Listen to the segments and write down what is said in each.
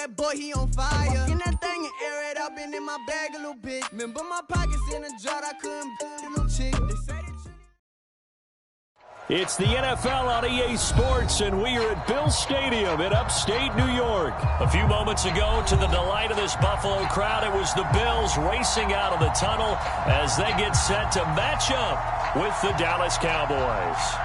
that boy, he on fire. Walk in that thing and air it out, been in my bag a little bit. Remember my pockets in a jar, I couldn't a little chick. They say that. It's the NFL on EA Sports, and we are at Bill Stadium in upstate New York. A few moments ago, to the delight of this Buffalo crowd, it was the Bills racing out of the tunnel as they get set to match up with the Dallas Cowboys.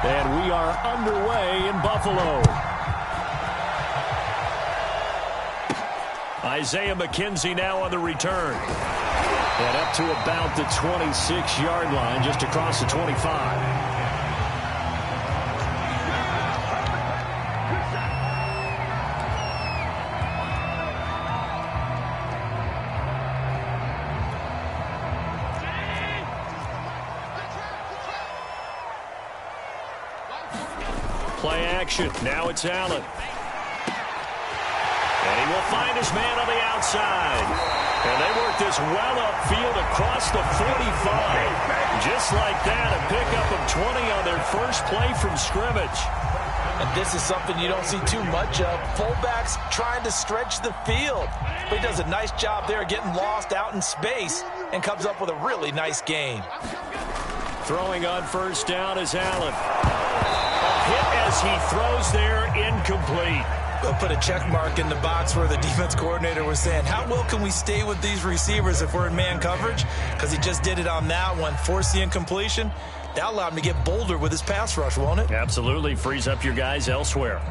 And we are underway in Buffalo. Isaiah McKenzie now on the return. And up to about the 26-yard line, just across the 25. Play action. Now it's Allen. And he will find his man on the outside. And they work this well upfield across the 45. Just like that, a pickup of 20 on their first play from scrimmage. And this is something you don't see too much of. Fullbacks trying to stretch the field. But he does a nice job there getting lost out in space and comes up with a really nice gain. Throwing on first down is Allen. Hit as he throws there, incomplete. They'll put a check mark in the box where the defense coordinator was saying, how well can we stay with these receivers if we're in man coverage? Because he just did it on that one, forced the incompletion. That allowed him to get bolder with his pass rush, won't it? Absolutely, frees up your guys elsewhere.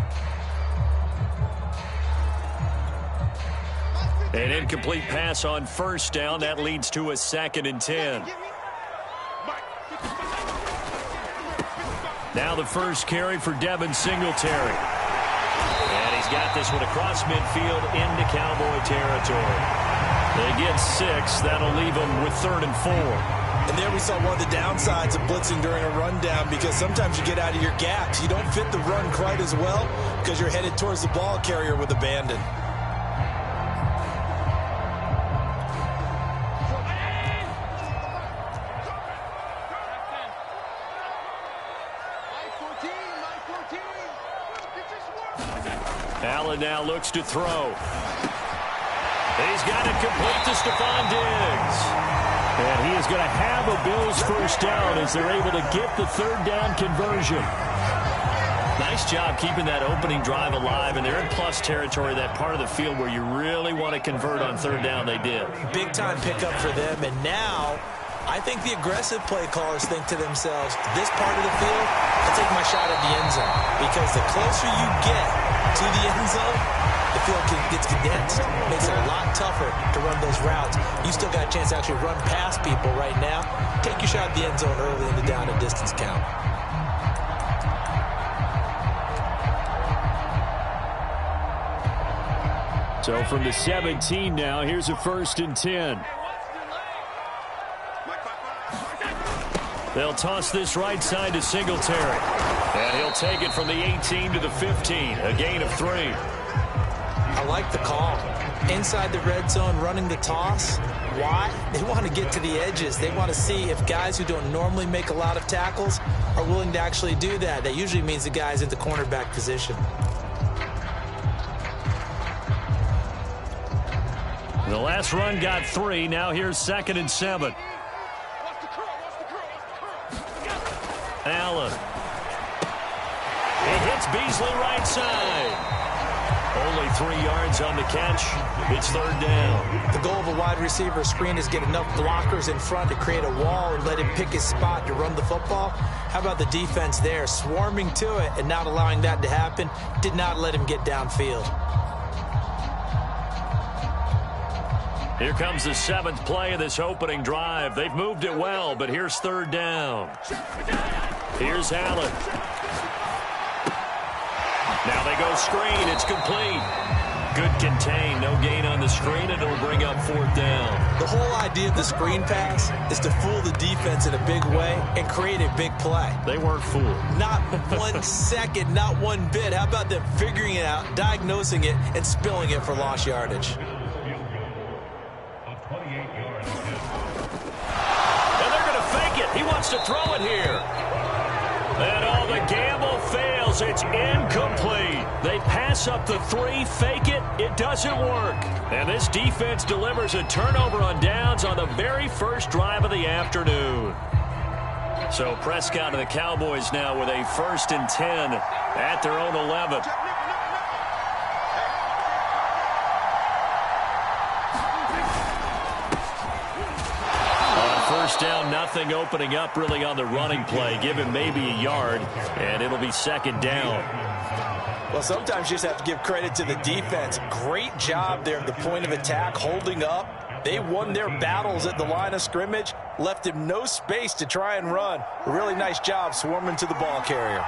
An incomplete pass on first down. That leads to a 2nd and 10. Now the first carry for Devin Singletary. And he's got this one across midfield into Cowboy territory. They get 6. That'll leave them with 3rd and 4. And there we saw one of the downsides of blitzing during a rundown, because sometimes you get out of your gaps. You don't fit the run quite as well because you're headed towards the ball carrier with abandon. Allen now looks to throw. He's got it complete to Stephon Diggs. And he is going to have a Bills first down as they're able to get the 3rd down conversion. Nice job keeping that opening drive alive, and they're in plus territory, that part of the field where you really want to convert on 3rd down. They did. Big time pickup for them, and now I think the aggressive play callers think to themselves, this part of the field, I'll take my shot at the end zone. Because the closer you get to the end zone, the field gets condensed. It makes it a lot tougher to run those routes. You still got a chance to actually run past people right now. Take your shot at the end zone early in the down and distance count. So from the 17 now, here's a 1st and 10. They'll toss this right side to Singletary. And he'll take it from the 18 to the 15. A gain of 3. I like the call. Inside the red zone, running the toss. Why? They want to get to the edges. They want to see if guys who don't normally make a lot of tackles are willing to actually do that. That usually means the guy's in the cornerback position. The last run got 3. Now here's 2nd and 7. Allen. He hits Beasley right side. Only 3 yards on the catch. It's 3rd down. The goal of a wide receiver screen is get enough blockers in front to create a wall and let him pick his spot to run the football. How about the defense there, swarming to it and not allowing that to happen? Did not let him get downfield. Here comes the 7th play of this opening drive. They've moved it well, but here's 3rd down. Here's Allen. Now they go screen. It's complete. Good contain. No gain on the screen, and it'll bring up 4th down. The whole idea of the screen pass is to fool the defense in a big way and create a big play. They weren't fooled. Not 1 second, not one bit. How about them figuring it out, diagnosing it, and spilling it for lost yardage? And they're going to fake it. He wants to throw it here. And all the gamble fails. It's incomplete. They pass up the 3, fake it. It doesn't work. And this defense delivers a turnover on downs on the very first drive of the afternoon. So Prescott and the Cowboys now with a 1st and 10 at their own 11. First down, nothing, opening up really on the running play. Give him maybe a yard, and it'll be 2nd down. Well, sometimes you just have to give credit to the defense. Great job there at the point of attack, holding up. They won their battles at the line of scrimmage, left him no space to try and run. A really nice job swarming to the ball carrier.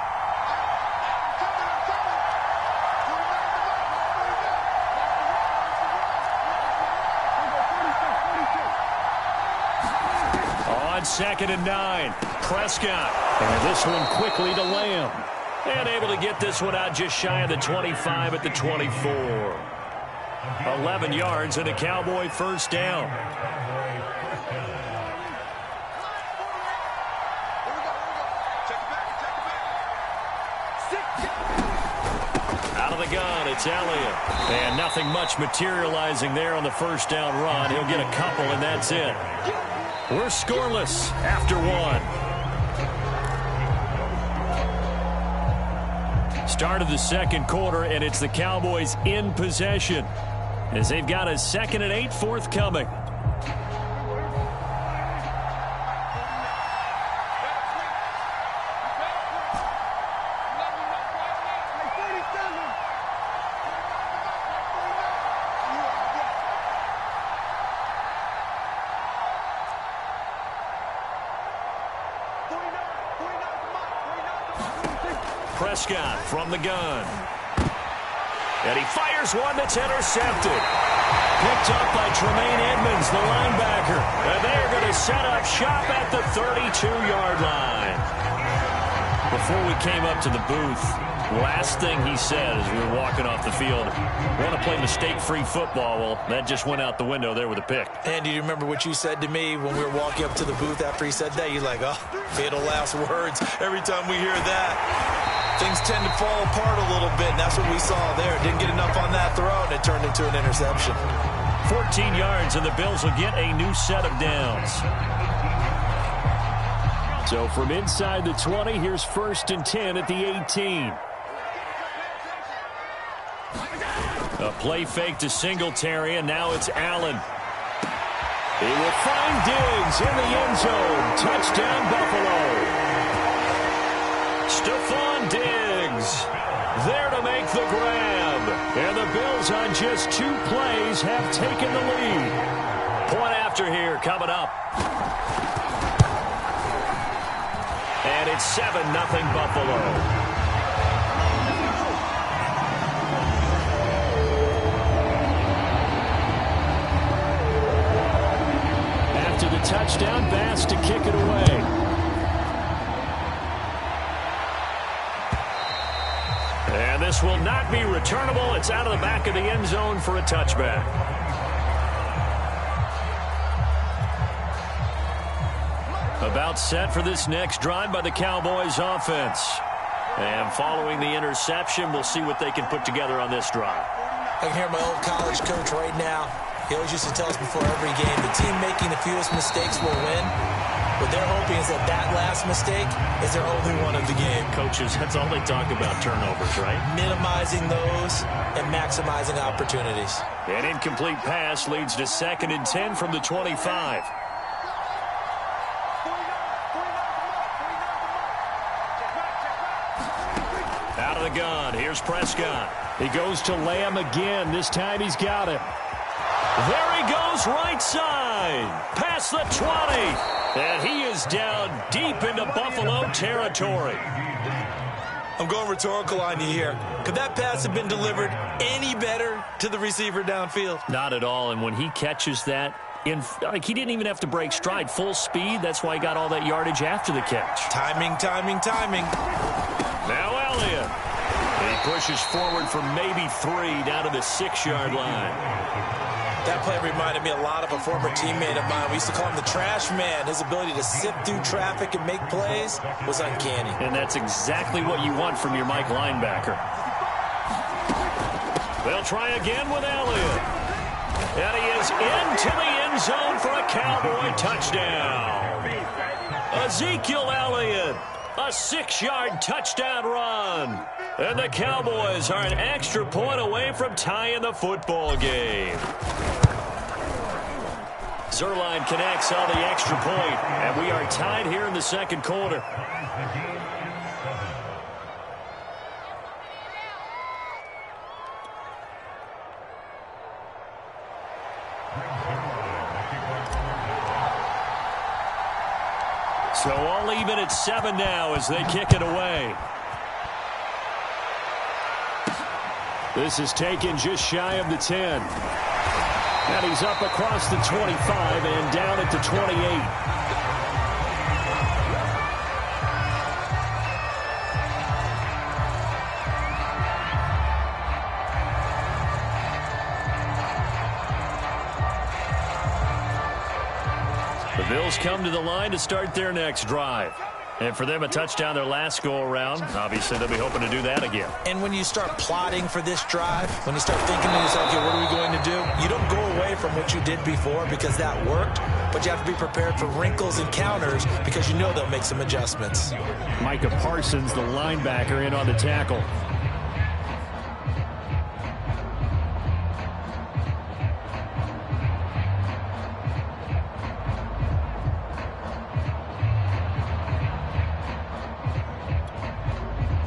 On 2nd and 9, Prescott. And this one quickly to Lamb. And able to get this one out just shy of the 25 at the 24. 11 yards and a Cowboy 1st down. Out of the gun, it's Elliott. And nothing much materializing there on the 1st down run. He'll get a couple, and that's it. We're scoreless after 1. Start of the 2nd quarter, and it's the Cowboys in possession as they've got a 2nd and 8 forthcoming. Prescott from the gun. And he fires one that's intercepted. Picked up by Tremaine Edmonds, the linebacker. And they're going to set up shop at the 32-yard line. Before we came up to the booth, last thing he said as we were walking off the field, want to play mistake-free football. Well, that just went out the window there with a pick. And do you remember what you said to me when we were walking up to the booth after he said that? You're like, oh, fatal last words. Every time we hear that, things tend to fall apart a little bit, and that's what we saw there. Didn't get enough on that throw, and it turned into an interception. 14 yards, and the Bills will get a new set of downs. So from inside the 20, here's 1st and 10 at the 18. A play fake to Singletary, and now it's Allen. He will find Diggs in the end zone. Touchdown, Buffalo. Stephon Diggs there to make the grab. And the Bills on just 2 plays have taken the lead. Point after here coming up. And it's 7-0 Buffalo. After the touchdown, Bass to kick it away. And this will not be returnable. It's out of the back of the end zone for a touchback. About set for this next drive by the Cowboys offense. And following the interception, we'll see what they can put together on this drive. I can hear my old college coach right now. He always used to tell us before every game, the team making the fewest mistakes will win. What they're hoping is that that last mistake is their only one of the game. Coaches, that's all they talk about, turnovers, right? Minimizing those and maximizing opportunities. An incomplete pass leads to 2nd and 10 from the 25. Out of the gun, here's Prescott. He goes to Lamb again. This time he's got him. There he goes, right side. Past the 20. And he is down deep into Buffalo territory. I'm going rhetorical on you here. Could that pass have been delivered any better to the receiver downfield? Not at all, and when he catches that, He didn't even have to break stride. Full speed. That's why he got all that yardage after the catch. Timing, timing, timing. Now Elliott. He pushes forward for maybe 3 down to the 6-yard line. That play reminded me a lot of a former teammate of mine. We used to call him the trash man. His ability to sift through traffic and make plays was uncanny. And that's exactly what you want from your Mike linebacker. They'll try again with Elliott. And he is into the end zone for a Cowboy touchdown. Ezekiel Elliott, a 6-yard touchdown run. And the Cowboys are an extra point away from tying the football game. Zuerlein connects on the extra point, and we are tied here in the second quarter. So all even at 7 now as they kick it away. This is taken just shy of the 10. And he's up across the 25 and down at the 28. The Bills come to the line to start their next drive. And for them, a touchdown their last go-around. Obviously, they'll be hoping to do that again. And when you start plotting for this drive, when you start thinking to yourself, okay, what are we going to do? You don't go away from what you did before because that worked, but you have to be prepared for wrinkles and counters because you know they'll make some adjustments. Micah Parsons, the linebacker, in on the tackle.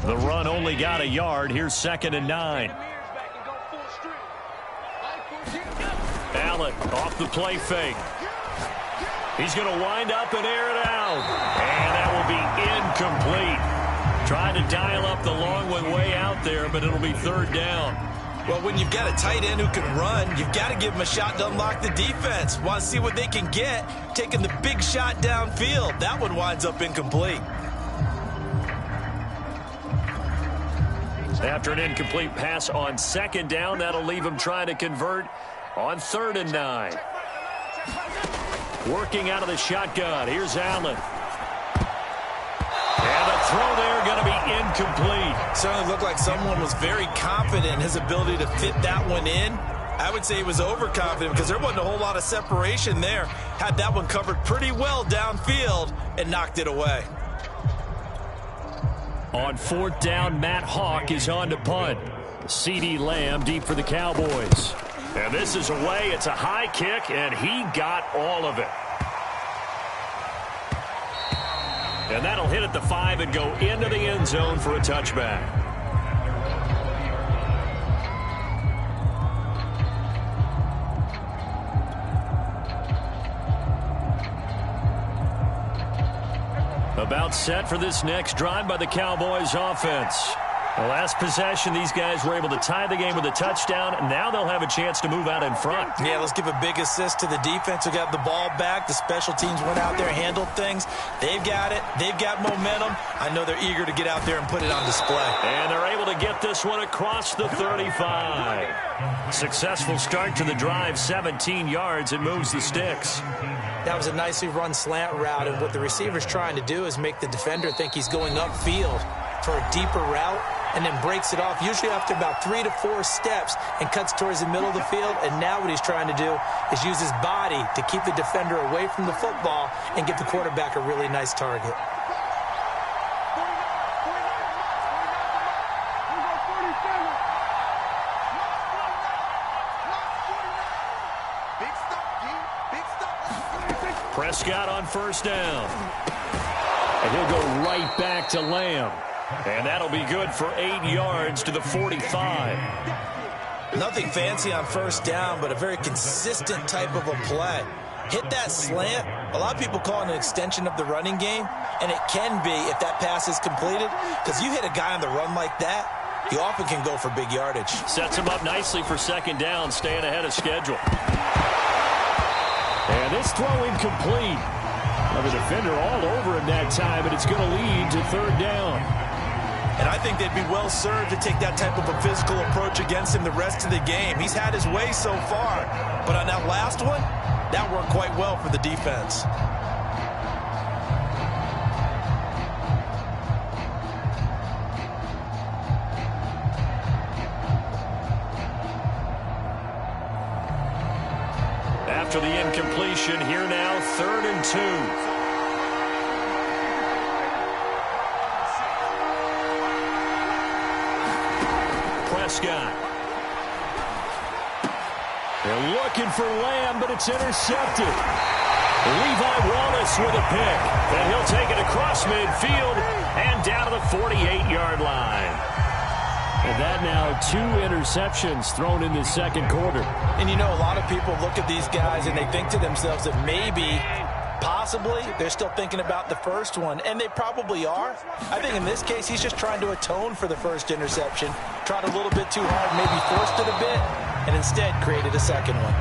The run only got a yard. Here's 2nd and 9. Allen off the play fake. He's going to wind up and air it out. And that will be incomplete. Trying to dial up the long one way out there, but it'll be 3rd down. Well, when you've got a tight end who can run, you've got to give him a shot to unlock the defense. Want to see what they can get, taking the big shot downfield. That one winds up incomplete. After an incomplete pass on 2nd down, that'll leave him trying to convert on 3rd and 9. Working out of the shotgun. Here's Allen. And the throw there going to be incomplete. Certainly looked like someone was very confident in his ability to fit that one in. I would say he was overconfident because there wasn't a whole lot of separation there. Had that one covered pretty well downfield and knocked it away. On 4th down, Matt Hawk is on to punt. CeeDee Lamb deep for the Cowboys. And this is away. It's a high kick, and he got all of it. And that'll hit at the 5 and go into the end zone for a touchback. About set for this next drive by the Cowboys offense. The last possession, these guys were able to tie the game with a touchdown, and now they'll have a chance to move out in front. Yeah, let's give a big assist to the defense who got the ball back. The special teams went out there, handled things. They've got it. They've got momentum. I know they're eager to get out there and put it on display. And they're able to get this one across the 35. Successful start to the drive, 17 yards. It moves the sticks. That was a nicely run slant route, and what the receiver's trying to do is make the defender think he's going upfield for a deeper route and then breaks it off, usually after about 3 to 4 steps, and cuts towards the middle of the field. And now what he's trying to do is use his body to keep the defender away from the football and give the quarterback a really nice target. Prescott on 1st down. And he'll go right back to Lamb. And that'll be good for 8 yards to the 45. Nothing fancy on 1st down, but a very consistent type of a play. Hit that slant. A lot of people call it an extension of the running game, and it can be if that pass is completed, because you hit a guy on the run like that, you often can go for big yardage. Sets him up nicely for 2nd down, staying ahead of schedule. And this throw incomplete. Well, the defender all over him that time, and it's going to lead to third down. And I think they'd be well served to take that type of a physical approach against him the rest of the game. He's had his way so far, but on that last one, that worked quite well for the defense. After the incompletion, here now, 3rd and 2. Prescott. They're looking for Lamb, but it's intercepted. Levi Wallace with a pick. And he'll take it across midfield and down to the 48-yard line. And that now 2 interceptions thrown in the second quarter. And you know, a lot of people look at these guys and they think to themselves that maybe, possibly, they're still thinking about the first one. And they probably are. I think in this case, he's just trying to atone for the first interception. Tried a little bit too hard, maybe forced it a bit, and instead created a second one.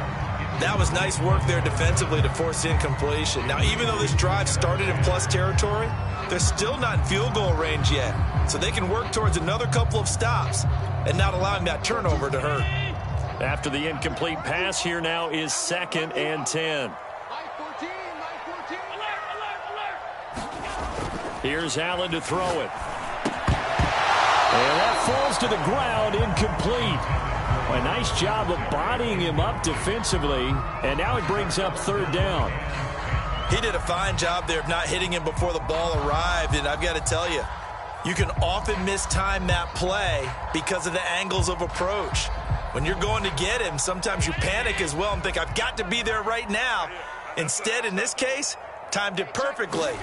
That was nice work there defensively to force incompletion. Now, even though this drive started in plus territory, they're still not in field goal range yet. So they can work towards another couple of stops and not allowing that turnover to hurt. After the incomplete pass, here now is 2nd and 10. Here's Allen to throw it. And that falls to the ground, incomplete. A nice job of bodying him up defensively, and now it brings up 3rd down. He did a fine job there of not hitting him before the ball arrived, and I've got to tell you, you can often mistime that play because of the angles of approach. When you're going to get him, sometimes you panic as well and think, I've got to be there right now. Instead, in this case, timed it perfectly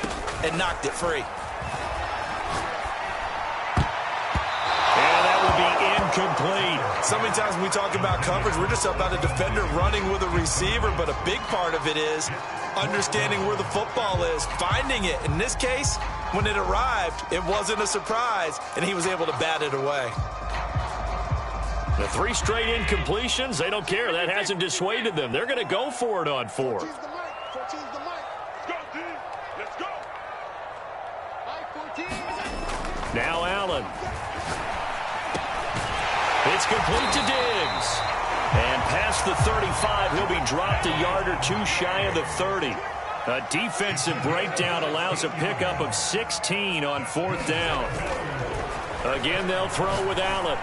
and knocked it free. And that will be incomplete. So many times when we talk about coverage, we're just about a defender running with a receiver, but a big part of it is understanding where the football is, finding it. In this case, when it arrived, it wasn't a surprise, and he was able to bat it away. The 3 straight incompletions, they don't care. That hasn't dissuaded them. They're going to go for it on 4th. Now Allen. It's complete to Diggs. And past the 35, he'll be dropped a yard or 2 shy of the 30. A defensive breakdown allows a pickup of 16 on 4th down. Again, they'll throw with Allen.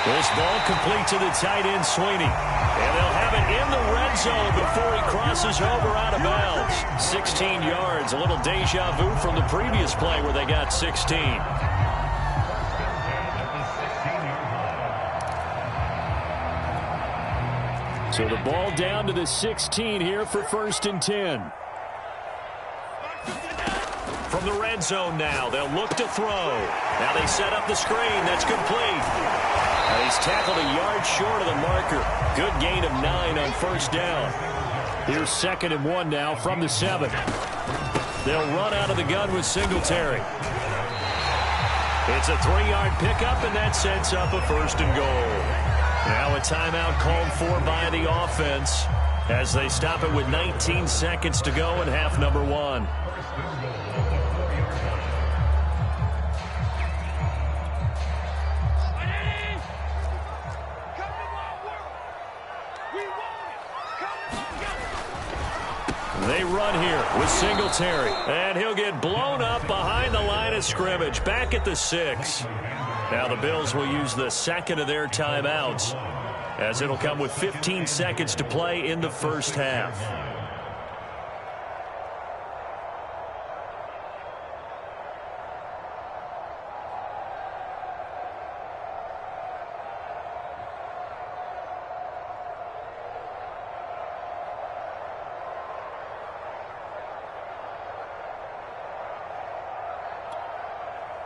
This ball complete to the tight end, Sweeney. And they'll have it in the red zone before he crosses over out of bounds. 16 yards, a little deja vu from the previous play where they got 16. So the ball down to the 16 here for 1st and 10. From the red zone now, they'll look to throw. Now they set up the screen. That's complete. And he's tackled a yard short of the marker. Good gain of 9 on 1st down. Here's 2nd and 1 now from the 7. They'll run out of the gun with Singletary. It's a 3-yard pickup, and that sets up a 1st and goal. Now a timeout called for by the offense as they stop it with 19 seconds to go in half number 1. They run here with Singletary, and he'll get blown up behind the line of scrimmage, back at the 6. Now the Bills will use the 2nd of their timeouts, as it'll come with 15 seconds to play in the 1st half.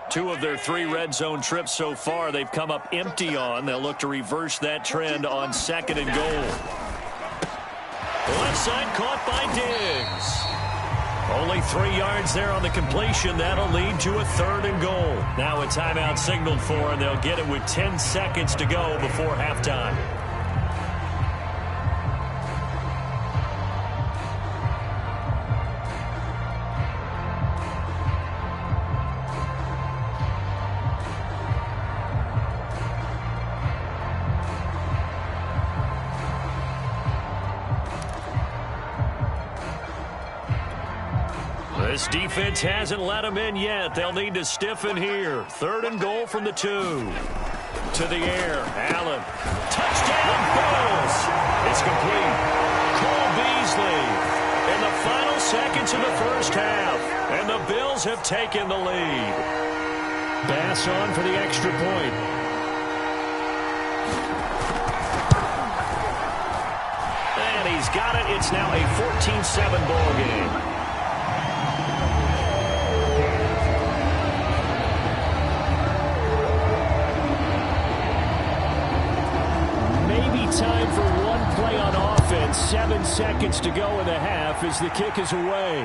Two of their 3 red zone trips so far, they've come up empty on. They'll look to reverse that trend on 2nd and goal. Left side caught by Diggs. Only 3 yards there on the completion. That'll lead to a 3rd and goal. Now a timeout signaled for, and they'll get it with 10 seconds to go before halftime. This defense hasn't let them in yet. They'll need to stiffen here. 3rd and goal from the 2. To the air. Allen. Touchdown, Bills. It's complete. Cole Beasley. In the final seconds of the first half. And the Bills have taken the lead. Bass on for the extra point. And he's got it. It's now a 14-7 ball game. Time for one play on offense. 7 seconds to go in the half as the kick is away.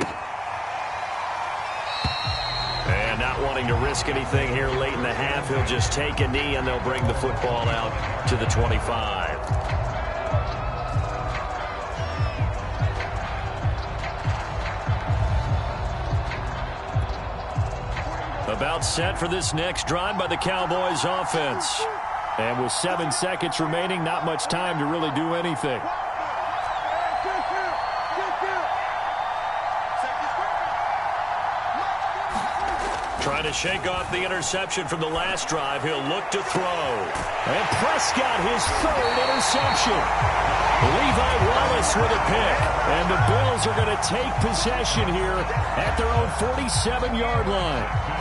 And not wanting to risk anything here late in the half, he'll just take a knee and they'll bring the football out to the 25. About set for this next drive by the Cowboys offense. And with 7 seconds remaining, not much time to really do anything. Trying to shake off the interception from the last drive. He'll look to throw. And Prescott, his 3rd interception. Levi Wallace with a pick. And the Bills are going to take possession here at their own 47-yard line.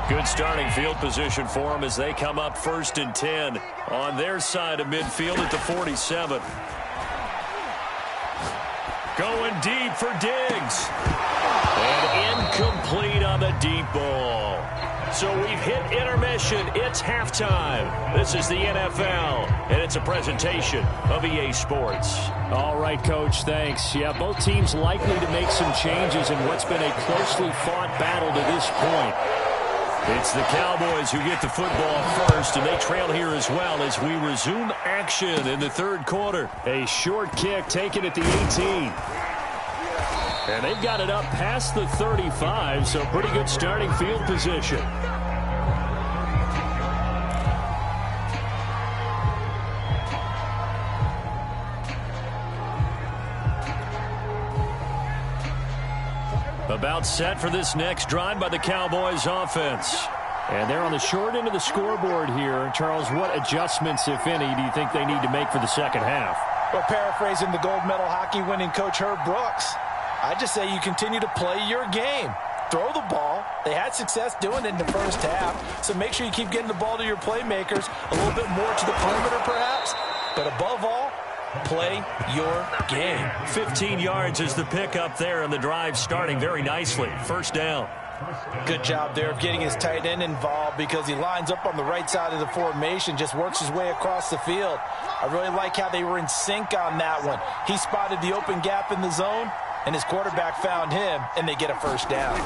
Good starting field position for them as they come up 1st and 10 on their side of midfield at the 47. Going deep for Diggs. And incomplete on the deep ball. So we've hit intermission. It's halftime. This is the NFL, and it's a presentation of EA Sports. All right, Coach, thanks. Yeah, both teams likely to make some changes in what's been a closely fought battle to this point. It's the Cowboys who get the football first, and they trail here as well as we resume action in the 3rd quarter. A short kick taken at the 18. And they've got it up past the 35, so pretty good starting field position. About set for this next drive by the Cowboys offense. And they're on the short end of the scoreboard here. Charles, what adjustments, if any, do you think they need to make for the second half? Well, paraphrasing the gold medal hockey winning coach Herb Brooks, I just say you continue to play your game. Throw the ball. They had success doing it in the first half, so make sure you keep getting the ball to your playmakers, a little bit more to the perimeter perhaps, but above all, play your game. 15 yards is the pickup there, and the drive starting very nicely. 1st down. Good job there of getting his tight end involved because he lines up on the right side of the formation, just works his way across the field. I really like how they were in sync on that one. He spotted the open gap in the zone, and his quarterback found him, and they get a 1st down.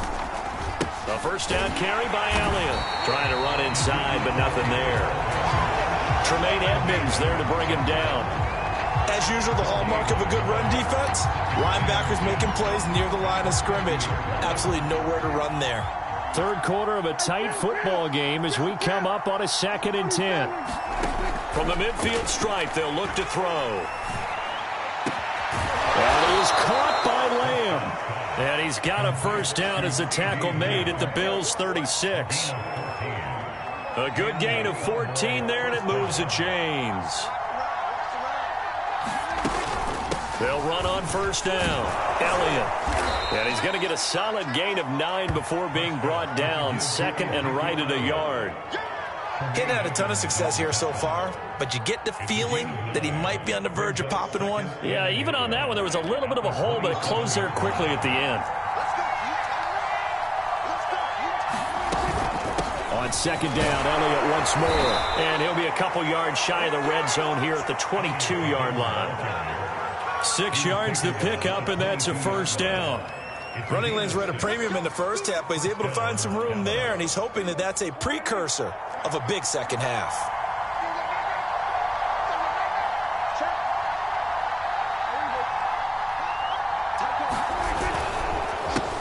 A 1st down carry by Elliott. Trying to run inside, but nothing there. Tremaine Edmonds there to bring him down. As usual, the hallmark of a good run defense, linebackers making plays near the line of scrimmage. Absolutely nowhere to run there. 3rd quarter of a tight football game as we come up on a 2nd and 10. From the midfield stripe, they'll look to throw. And it is caught by Lamb. And he's got a 1st down as the tackle made at the Bills' 36. A good gain of 14 there, and it moves the chains. They'll run on 1st down. Elliott. And he's going to get a solid gain of 9 before being brought down. 2nd and right at a yard. He hadn't had a ton of success here so far, but you get the feeling that he might be on the verge of popping one. Yeah, even on that one, there was a little bit of a hole, but it closed there quickly at the end. On 2nd down, Elliott once more. And he'll be a couple yards shy of the red zone here at the 22-yard line. 6 yards the pickup, and that's a 1st down. Running lanes were at a premium in the first half, but he's able to find some room there, and he's hoping that that's a precursor of a big second half.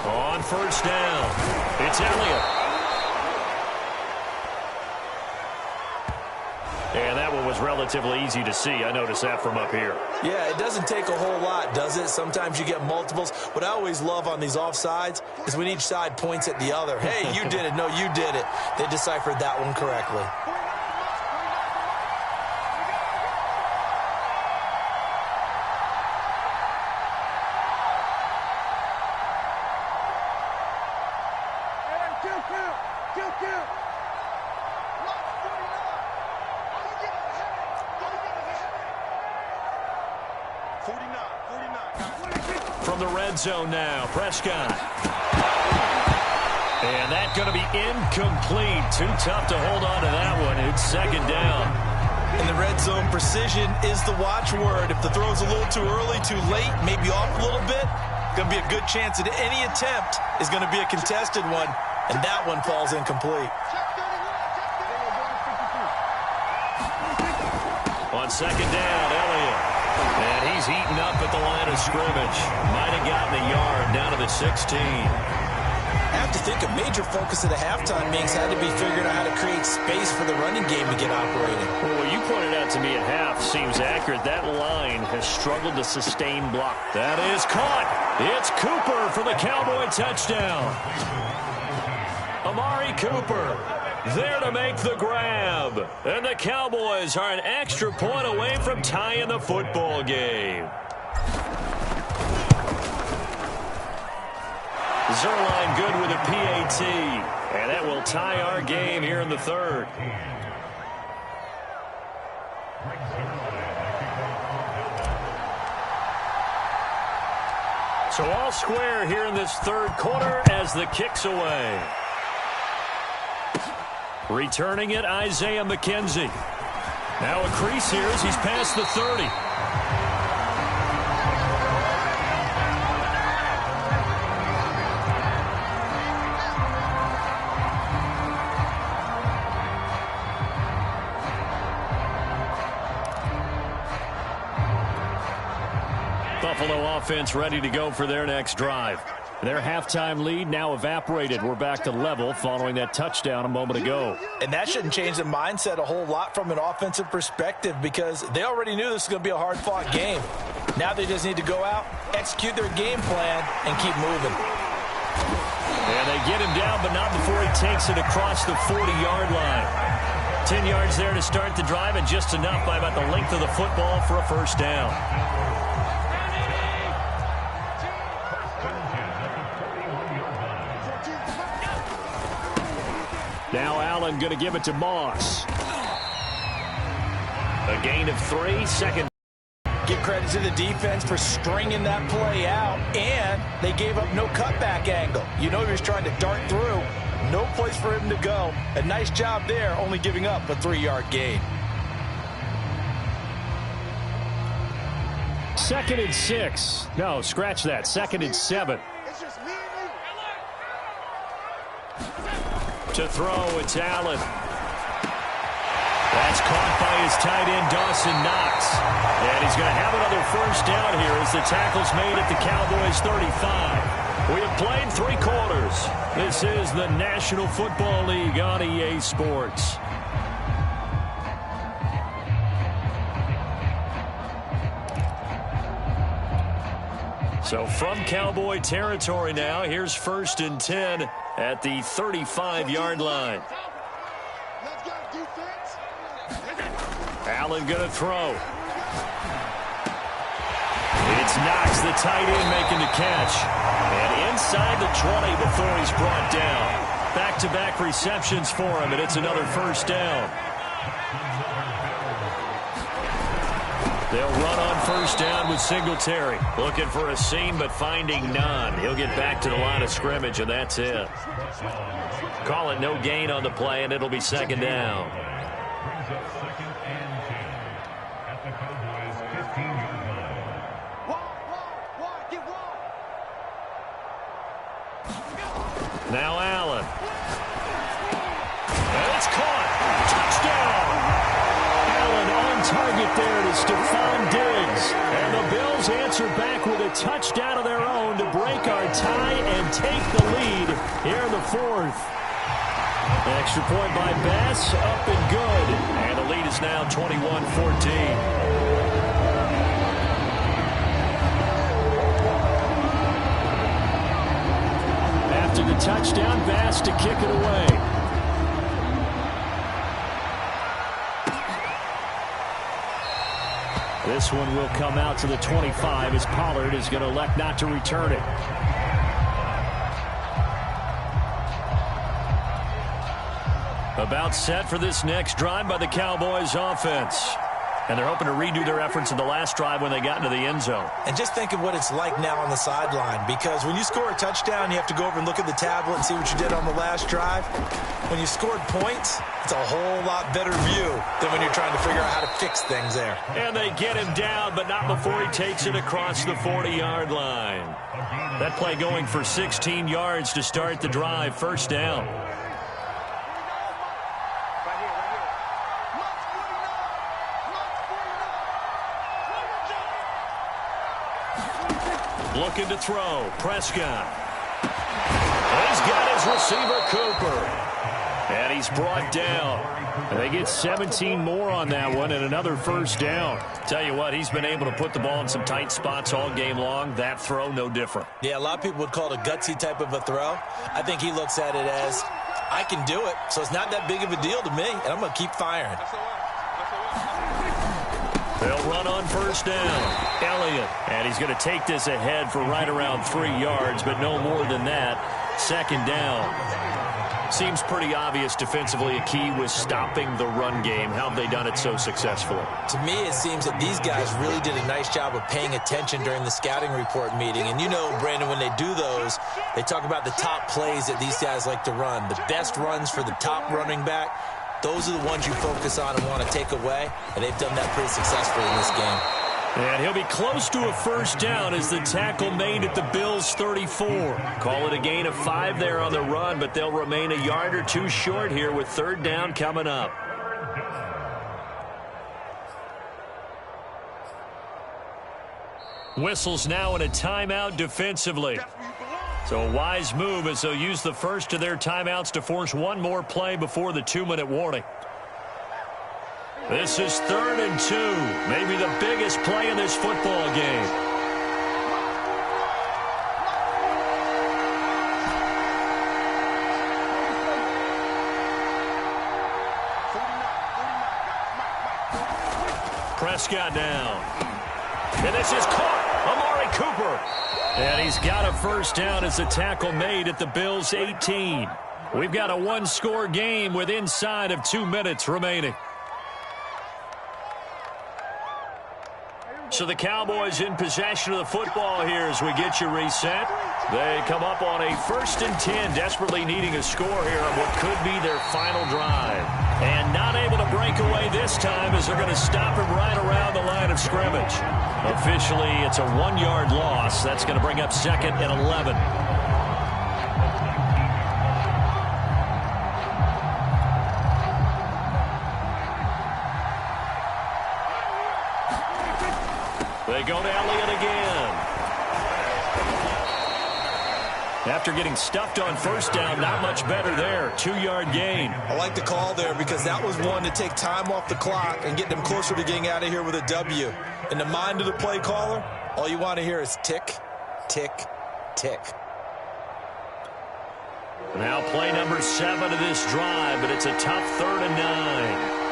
On 1st down, it's Elliott. And that one was relatively easy to see. I noticed that from up here. Yeah, it doesn't take a whole lot, does it? Sometimes you get multiples. What I always love on these offsides is when each side points at the other. Hey, you did it. No, you did it. They deciphered that one correctly. From the red zone now, Prescott. And that's going to be incomplete. Too tough to hold on to that one. It's second down. In the red zone, precision is the watchword. If the throw's a little too early, too late, maybe off a little bit, going to be a good chance that any attempt is going to be a contested one, and that one falls incomplete. On second down, Elliott. And he's eaten up at the line of scrimmage. Might have gotten a yard down to the 16. I have to think a major focus of the halftime meetings had to be figuring out how to create space for the running game to get operating. Well, what you pointed out to me at half seems accurate. That line has struggled to sustain block. That is caught. It's Cooper for the Cowboy touchdown. Amari Cooper there to make the grab. And the Cowboys are an extra point away from tying the football game. Zuerlein good with a PAT. And that will tie our game here in the third. So all square here in this third quarter as the kick's away. Returning it, Isaiah McKenzie. Now a crease here as he's past the 30. Buffalo offense ready to go for their next drive. Their halftime lead now evaporated. We're back to level following that touchdown a moment ago. And that shouldn't change the mindset a whole lot from an offensive perspective because they already knew this was going to be a hard-fought game. Now they just need to go out, execute their game plan, and keep moving. And they get him down, but not before he takes it across the 40-yard line. 10 yards there to start the drive, and just enough by about the length of the football for a first down. Now Allen going to give it to Moss. A gain of 3, second. Give credit to the defense for stringing that play out, and they gave up no cutback angle. You know he was trying to dart through. No place for him to go. A nice job there, only giving up a 3-yard gain. 2nd and 6. No, scratch that. 2nd and 7. To throw, it's Allen. That's caught by his tight end, Dawson Knox. And he's going to have another first down here as the tackle's made at the Cowboys' 35. We have played 3 quarters. This is the National Football League on EA Sports. So from Cowboy territory now, here's 1st and 10 at the 35-yard line. Allen going to throw. It's Knox, the tight end, making the catch. And inside the 20 before he's brought down. Back-to-back receptions for him, and it's another first down. They'll run on first down with Singletary. Looking for a seam, but finding none. He'll get back to the line of scrimmage, and that's it. Call it no gain on the play, and it'll be second down. Now Allen. And it's caught. Touchdown. Allen on target there to Stephon Diggs. And the Bills answer back with a touchdown of their own to break our tie and take the lead here in the 4th. An extra point by Bass, up and good. And the lead is now 21-14. After the touchdown, Bass to kick it away. This one will come out to the 25 as Pollard is going to elect not to return it. About set for this next drive by the Cowboys offense. And they're hoping to redo their efforts in the last drive when they got into the end zone. And just think of what it's like now on the sideline, because when you score a touchdown, you have to go over and look at the tablet and see what you did on the last drive. When you scored points, it's a whole lot better view than when you're trying to figure out how to fix things there. And they get him down, but not before he takes it across the 40-yard line. That play going for 16 yards to start the drive, first down. Looking to throw. Prescott. He's got his receiver, Cooper. And he's brought down. And they get 17 more on that one and another first down. Tell you what, he's been able to put the ball in some tight spots all game long. That throw, no different. Yeah, a lot of people would call it a gutsy type of a throw. I think he looks at it as, I can do it, so it's not that big of a deal to me, and I'm going to keep firing. They'll run on first down. Elliott. And he's going to take this ahead for right around 3 yards, but no more than that. Second down. Seems pretty obvious defensively a key was stopping the run game. How have they done it so successfully? To me, it seems that these guys really did a nice job of paying attention during the scouting report meeting. And you know, Brandon, when they do those, they talk about the top plays that these guys like to run. The best runs for the top running back. Those are the ones you focus on and want to take away, and they've done that pretty successfully in this game. And he'll be close to a first down as the tackle made at the Bills' 34. Call it a gain of 5 there on the run, but they'll remain a yard or two short here with third down coming up. Whistles now in a timeout defensively. So a wise move as they'll use the first of their timeouts to force one more play before the 2-minute warning. This is 3rd and 2. Maybe the biggest play in this football game. Prescott down. And this is caught. Amari Cooper. And he's got a first down as the tackle made at the Bills' 18. We've got a one-score game with inside of 2 minutes remaining. So the Cowboys in possession of the football here as we get you reset. They come up on a 1st and 10, desperately needing a score here on what could be their final drive. And not able to break away this time as they're going to stop him right around the line of scrimmage. Officially, it's a 1-yard loss. That's going to bring up 2nd and 11. They go to Elliott again. After getting stuffed on first down, not much better there. 2-yard gain. I like the call there because that was one to take time off the clock and get them closer to getting out of here with a W. In the mind of the play caller, all you want to hear is tick, tick, tick. Now play number 7 of this drive, but it's a tough 3rd and 9.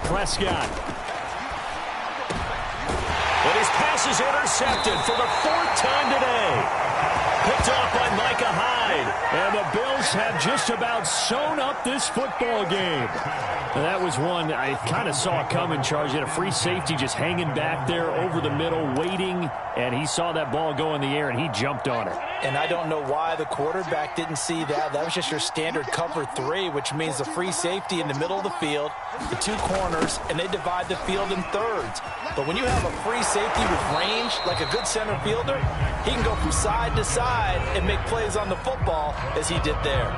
Prescott. But his pass is intercepted for the 4th time today. Picked off by Micah Hyde. And the Bills have just about sewn up this football game. And that was one I kind of saw coming, Charles. He had a free safety just hanging back there over the middle, waiting, and he saw that ball go in the air, and he jumped on it. And I don't know why the quarterback didn't see that. That was just your standard cover 3, which means the free safety in the middle of the field, the 2 corners, and they divide the field in thirds. But when you have a free safety with range, like a good center fielder, he can go from side to side and make plays on the football. as he did there.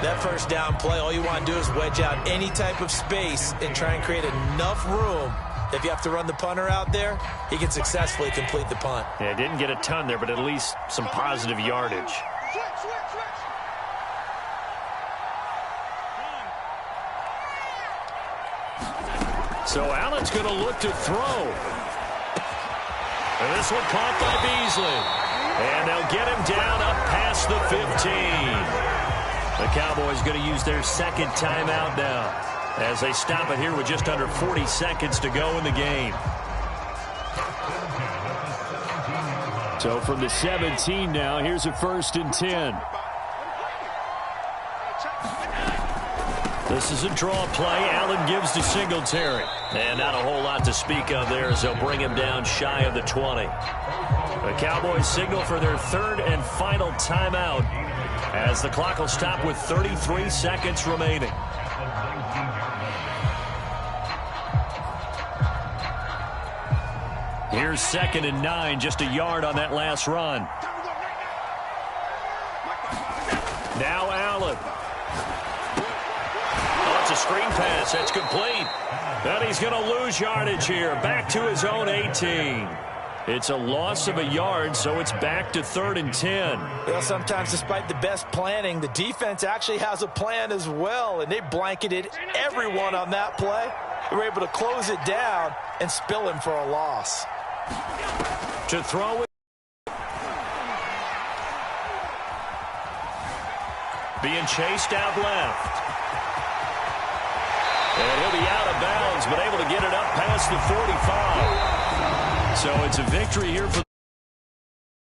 That first down play, all you want to do is wedge out any type of space and try and create enough room. If you have to run the punter out there, he can successfully complete the punt. Yeah, didn't get a ton there, but at least some positive yardage. So Allen's going to look to throw. And this one caught by Beasley. And they'll get him down up past the 15. The Cowboys going to use their second timeout now as they stop it here with just under 40 seconds to go in the game. So from the 17 now, here's a 1st and 10. This is a draw play. Allen gives to Singletary. And not a whole lot to speak of there as they'll bring him down shy of the 20. The Cowboys signal for their 3rd and final timeout as the clock will stop with 33 seconds remaining. Here's 2nd and 9, just a yard on that last run. Now Allen. Oh, it's a screen pass. That's complete. And he's going to lose yardage here. Back to his own 18. It's a loss of a yard, so it's back to 3rd and 10. Well, sometimes despite the best planning, the defense actually has a plan as well, and they blanketed everyone on that play. They were able to close it down and spill him for a loss. To throw it. Being chased out left. And he'll be out of bounds, but able to get it up past the 45. So it's a victory here for